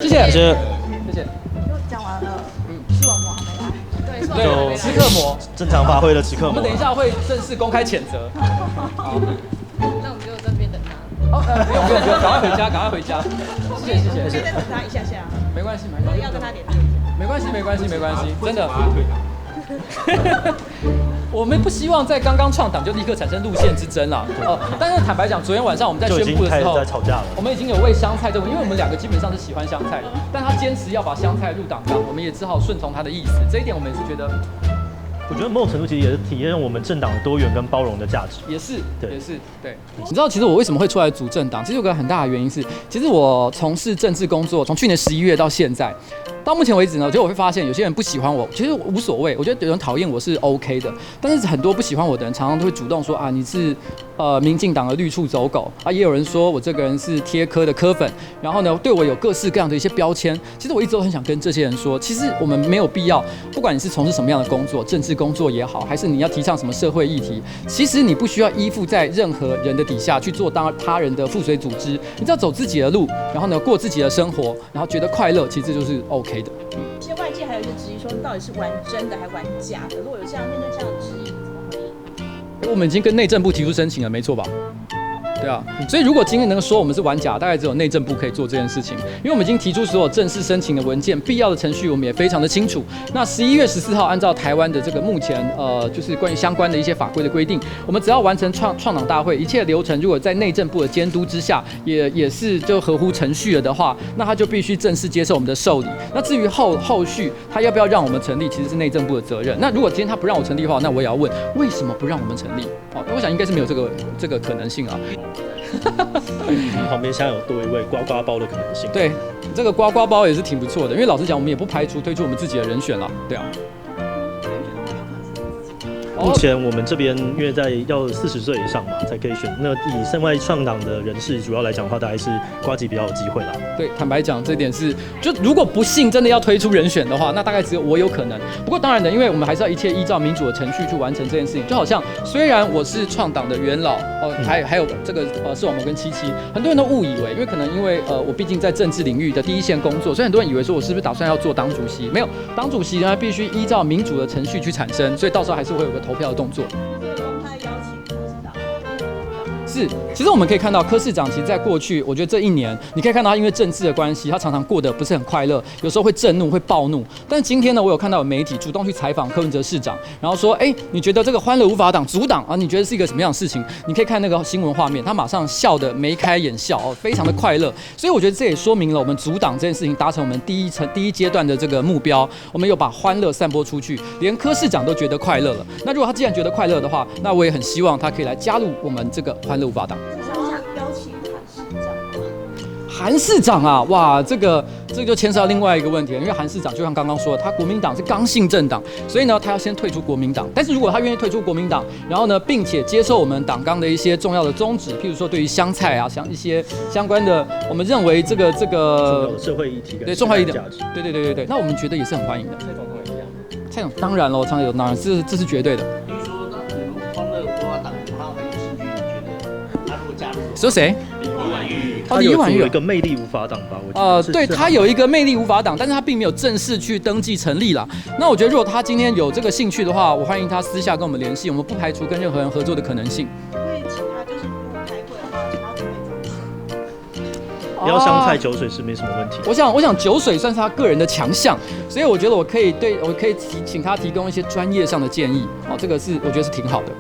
谢谢，谢谢。就讲完了，视网膜还没来，对，时刻膜正常发挥的时刻膜。我们等一下会正式公开谴责。好，那我们就在这边等他。哦，不用，赶快回家，赶快回家。谢谢。可以再等他一下下，没关系，要跟他联络一下。没关系，真的。我们不希望在刚刚创党就立刻产生路线之争啦。但是坦白讲，昨天晚上我们在宣布的时候，在吵架了。我们已经有为香菜这个，因为我们两个基本上是喜欢香菜的，但他坚持要把香菜入党纲，我们也只好顺从他的意思。这一点我们也是觉得，我觉得某种程度其实也是体现我们政党的多元跟包容的价值。也是。你知道，其实我为什么会出来组政党？其实有个很大的原因是，其实我从事政治工作，从去年11月到现在。到目前为止呢，就我会发现有些人不喜欢我，其实无所谓，我觉得有人讨厌我是 OK 的，但是很多不喜欢我的人常常都会主动说啊，你是民进党的绿处走狗啊，也有人说我这个人是贴科的科粉，然后呢对我有各式各样的一些标签。其实我一直都很想跟这些人说，其实我们没有必要，不管你是从事什么样的工作，政治工作也好，还是你要提倡什么社会议题，其实你不需要依附在任何人的底下去做当他人的附随组织，你只要走自己的路，然后呢过自己的生活，然后觉得快乐，其实就是 OK 的。其实外界还有一些质疑，说你到底是玩真的还玩假的？如果有这样面对这样的质疑，你怎么回应？我们已经跟内政部提出申请了，没错吧？对啊，所以如果今天能说我们是玩假，大概只有内政部可以做这件事情，因为我们已经提出所有正式申请的文件，必要的程序我们也非常的清楚。那11月14号，按照台湾的这个目前就是关于相关的一些法规的规定，我们只要完成创党大会，一切流程如果在内政部的监督之下，也是就合乎程序了的话，那他就必须正式接受我们的受理。那至于后续他要不要让我们成立，其实是内政部的责任。那如果今天他不让我成立的话，那我也要问为什么不让我们成立？我想应该是没有这个可能性啊。旁边现在有多一位刮刮包的可能性。对，这个刮刮包也是挺不错的，因为老实讲，我们也不排除推出我们自己的人选啦。对啊。目前我们这边因为要40岁以上嘛才可以选，那以身外创党的人士主要来讲的话，大概是呱吉比较有机会啦。对，坦白讲，这点是就如果不幸真的要推出人选的话，那大概只有我有可能。不过当然的，因为我们还是要一切依照民主的程序去完成这件事情。就好像虽然我是创党的元老还有这个视网膜跟77，很多人都误以为，因为我毕竟在政治领域的第一线工作，所以很多人以为说我是不是打算要做党主席？没有，党主席呢必须依照民主的程序去产生，所以到时候还是会有个投票的动作。是，其实我们可以看到柯市长，其实在过去，我觉得这1年，你可以看到他因为政治的关系，他常常过得不是很快乐，有时候会震怒、会暴怒。但是今天呢，我有看到有媒体主动去采访柯文哲市长，然后说，你觉得这个欢乐无法党阻挡啊？你觉得是一个什么样的事情？你可以看那个新闻画面，他马上笑得眉开眼笑，非常的快乐。所以我觉得这也说明了我们阻挡这件事情达成我们第一阶段的这个目标，我们有把欢乐散播出去，连柯市长都觉得快乐了。那如果他既然觉得快乐的话，那我也很希望他可以来加入我们这个欢乐无法党。韩市长啊，哇，这个就牵涉到另外一个问题了，因为韩市长就像刚刚说的，他国民党是刚性政党，所以呢，他要先退出国民党。但是如果他愿意退出国民党，然后呢，并且接受我们党纲的一些重要的宗旨，譬如说对于香菜啊，像一些相关的，我们认为这个社会议题跟社会议题价值，对，那我们觉得也是很欢迎的。蔡总统也一样。蔡总当然喽，当然这是绝对的。听说你们欢乐国民党他很有兴趣，你觉得他如果加入？说谁？他有一个魅力无法党吧？我觉得对，他有一个魅力无法党，但是他并没有正式去登记成立啦。那我觉得如果他今天有这个兴趣的话，我欢迎他私下跟我们联系，我们不排除跟任何人合作的可能性。可以请他就是如果开会的话，然后准备怎么不要香菜酒水是没什么问题。我想酒水算是他个人的强项，所以我觉得我可以请他提供一些专业上的建议。这个是我觉得是挺好的。